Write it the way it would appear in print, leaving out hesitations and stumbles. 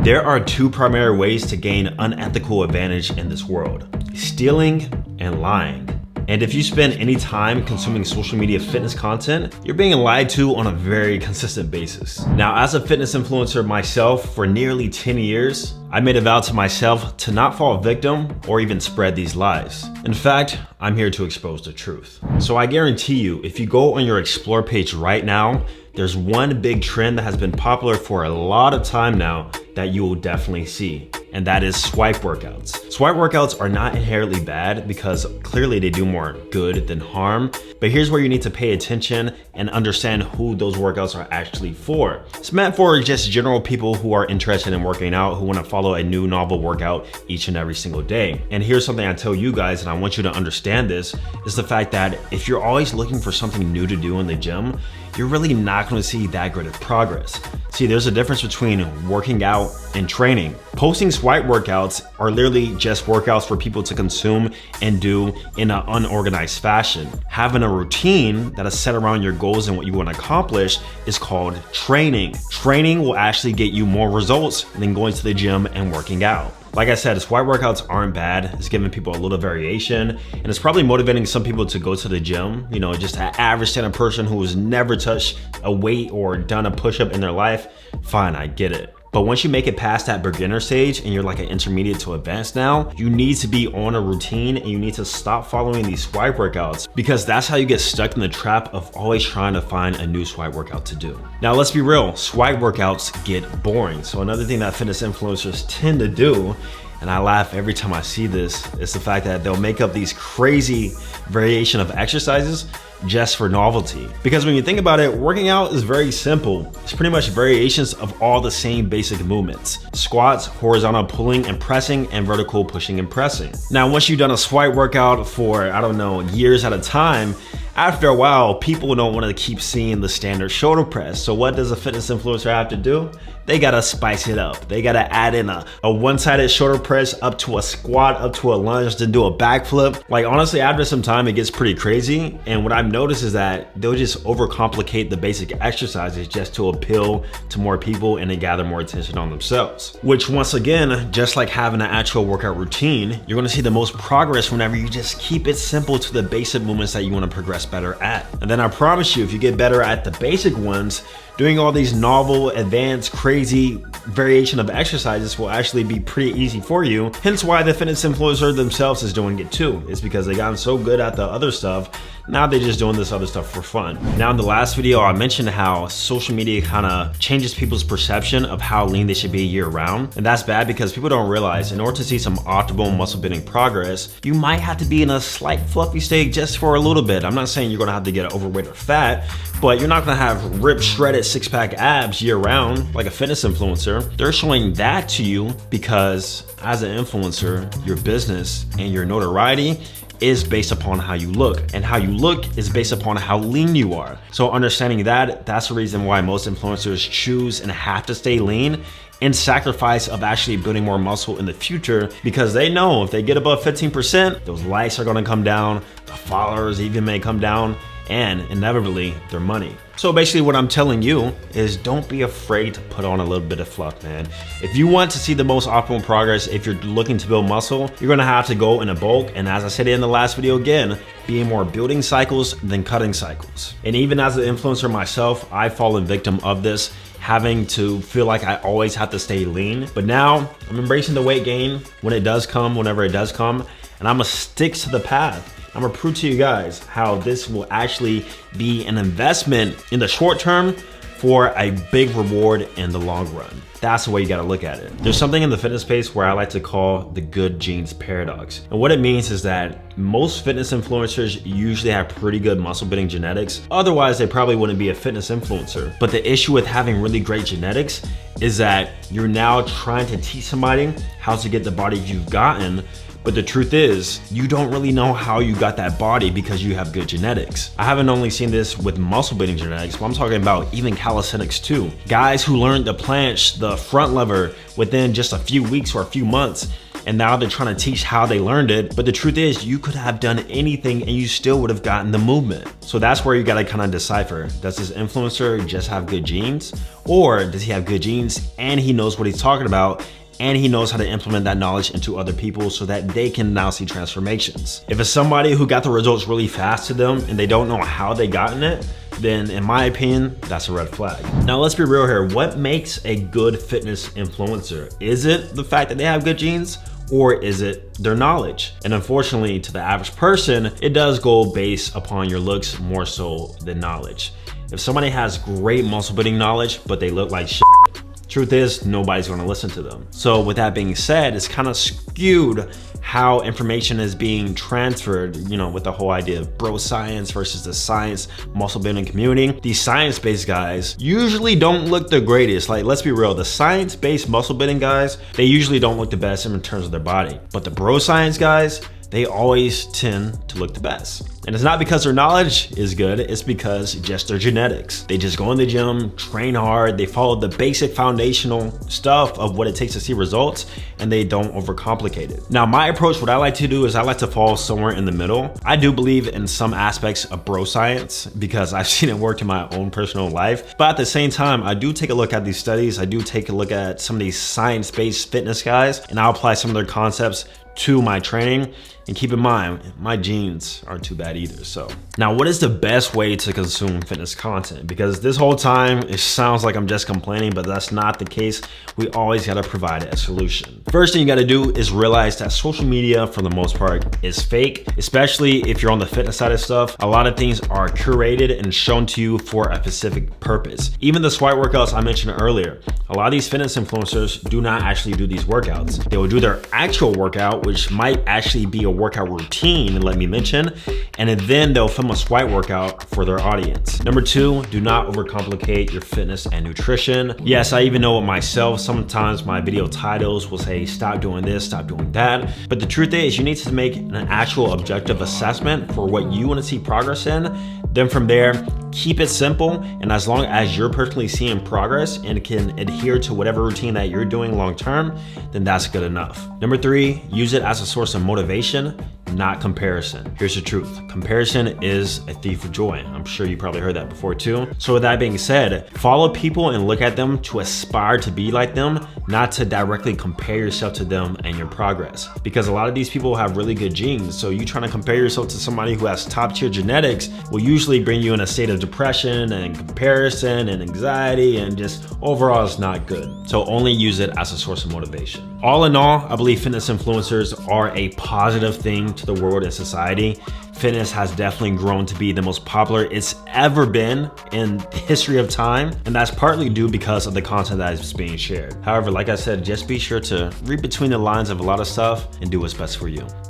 There are two primary ways to gain unethical advantage in this world: stealing and lying. And if you spend any time consuming social media fitness content, you're being lied to on a very consistent basis. Now, as a fitness influencer myself for nearly 10 years, I made a vow to myself to not fall victim or even spread these lies. In fact, I'm here to expose the truth. So I guarantee you, if you go on your Explore page right now, there's one big trend that has been popular for a lot of time now that you will definitely see, and that is swipe workouts. Swipe workouts are not inherently bad because clearly they do more good than harm, but here's where you need to pay attention and understand who those workouts are actually for. It's meant for just general people who are interested in working out, who want to follow a new novel workout each and every single day. And here's something I tell you guys, and I want you to understand this, is the fact that if you're always looking for something new to do in the gym, you're really not going to see that great of progress. See, there's a difference between working out and training. Posting swipe workouts are literally just workouts for people to consume and do in an unorganized fashion. Having a routine that is set around your goals and what you want to accomplish is called training. Training will actually get you more results than going to the gym and working out. Like I said, swipe workouts aren't bad. It's giving people a little variation, and it's probably motivating some people to go to the gym. You know, just an average standard person who has never touched a weight or done a push-up in their life, fine, I get it. But once you make it past that beginner stage and you're like an intermediate to advanced now, you need to be on a routine and you need to stop following these swipe workouts, because that's how you get stuck in the trap of always trying to find a new swipe workout to do. Now, let's be real, swipe workouts get boring. So another thing that fitness influencers tend to do, and I laugh every time I see this, is the fact that they'll make up these crazy variation of exercises just for novelty. Because when you think about it, working out is very simple. It's pretty much variations of all the same basic movements: squats, horizontal pulling and pressing, and vertical pushing and pressing. Now, once you've done a swipe workout for, I don't know, years at a time, after a while, people don't want to keep seeing the standard shoulder press. So what does a fitness influencer have to do? They gotta spice it up. They gotta add in a one-sided shoulder press, up to a squat, up to a lunge, then do a backflip. Like, honestly, after some time, it gets pretty crazy. And what I've noticed is that they'll just overcomplicate the basic exercises just to appeal to more people and to gather more attention on themselves. Which, once again, just like having an actual workout routine, you're gonna see the most progress whenever you just keep it simple to the basic movements that you wanna progress better at. And then I promise you, if you get better at the basic ones, doing all these novel, advanced, crazy variation of exercises will actually be pretty easy for you. Hence why the fitness influencer themselves is doing it too. It's because they gotten so good at the other stuff, now they're just doing this other stuff for fun. Now, in the last video, I mentioned how social media kind of changes people's perception of how lean they should be year round. And that's bad because people don't realize in order to see some optimal muscle building progress, you might have to be in a slight fluffy state just for a little bit. I'm not saying you're gonna have to get overweight or fat, but you're not gonna have ripped, shredded six-pack abs year round like a fitness influencer. They're showing that to you because as an influencer, your business and your notoriety is based upon how you look, and how you look is based upon how lean you are. So understanding that, that's the reason why most influencers choose and have to stay lean in sacrifice of actually building more muscle in the future, because they know if they get above 15%, those likes are gonna come down, the followers even may come down, and inevitably their money. So basically what I'm telling you is don't be afraid to put on a little bit of fluff, man. If you want to see the most optimal progress, if you're looking to build muscle, you're gonna have to go in a bulk. And as I said in the last video again, be more building cycles than cutting cycles. And even as an influencer myself, I've fallen victim of this, having to feel like I always have to stay lean. But now I'm embracing the weight gain when it does come, whenever it does come, and I'm gonna stick to the path. I'm gonna prove to you guys how this will actually be an investment in the short term for a big reward in the long run. That's the way you gotta look at it. There's something in the fitness space where I like to call the good genes paradox. And what it means is that most fitness influencers usually have pretty good muscle building genetics. Otherwise, they probably wouldn't be a fitness influencer. But the issue with having really great genetics is that you're now trying to teach somebody how to get the body you've gotten. But the truth is, you don't really know how you got that body because you have good genetics. I haven't only seen this with muscle building genetics, but I'm talking about even calisthenics too. Guys who learned the planche, the front lever within just a few weeks or a few months and now they're trying to teach how they learned it. But the truth is, you could have done anything and you still would have gotten the movement. So that's where you gotta kind of decipher. Does this influencer just have good genes? Or does he have good genes and he knows what he's talking about, and he knows how to implement that knowledge into other people so that they can now see transformations? If it's somebody who got the results really fast to them and they don't know how they gotten it, then in my opinion, that's a red flag. Now let's be real here. What makes a good fitness influencer? Is it the fact that they have good genes? Or is it their knowledge? And unfortunately, to the average person, it does go based upon your looks more so than knowledge. If somebody has great muscle building knowledge, but they look like shit, truth is, nobody's gonna listen to them. So with that being said, it's kind of skewed how information is being transferred, with the whole idea of bro science versus the science muscle building community. These science-based guys usually don't look the greatest. Like, let's be real, the science-based muscle building guys, they usually don't look the best in terms of their body. But the bro science guys, they always tend to look the best. And it's not because their knowledge is good, it's because just their genetics. They just go in the gym, train hard, they follow the basic foundational stuff of what it takes to see results, and they don't overcomplicate it. Now, my approach, what I like to do is I like to fall somewhere in the middle. I do believe in some aspects of bro science because I've seen it work in my own personal life. But at the same time, I do take a look at these studies. I do take a look at some of these science-based fitness guys, and I'll apply some of their concepts to my training. And keep in mind, my genes aren't too bad either. So now, what is the best way to consume fitness content? Because this whole time it sounds like I'm just complaining, but that's not the case. We always got to provide a solution. First thing you got to do is realize that social media, for the most part, is fake, especially if you're on the fitness side of stuff. A lot of things are curated and shown to you for a specific purpose. Even the squat workouts I mentioned earlier, a lot of these fitness influencers do not actually do these workouts. They will do their actual workout, which might actually be a workout routine, let me mention, and then they'll film a squat workout for their audience. Number two, do not overcomplicate your fitness and nutrition. Yes, I even know it myself. Sometimes my video titles will say, stop doing this, stop doing that. But the truth is, you need to make an actual objective assessment for what you want to see progress in. Then from there, keep it simple. And as long as you're personally seeing progress and can adhere to whatever routine that you're doing long-term, then that's good enough. Number three, use it as a source of motivation, not comparison. Here's the truth. Comparison is a thief of joy. I'm sure you probably heard that before too. So with that being said, follow people and look at them to aspire to be like them, not to directly compare yourself to them and your progress. Because a lot of these people have really good genes. So you trying to compare yourself to somebody who has top tier genetics will usually bring you in a state of depression and comparison and anxiety, and just overall it's not good. So only use it as a source of motivation. All in all, I believe fitness influencers are a positive thing to the world and society. Fitness has definitely grown to be the most popular it's ever been in the history of time, and that's partly due because of the content that is being shared. However, like I said, just be sure to read between the lines of a lot of stuff and do what's best for you.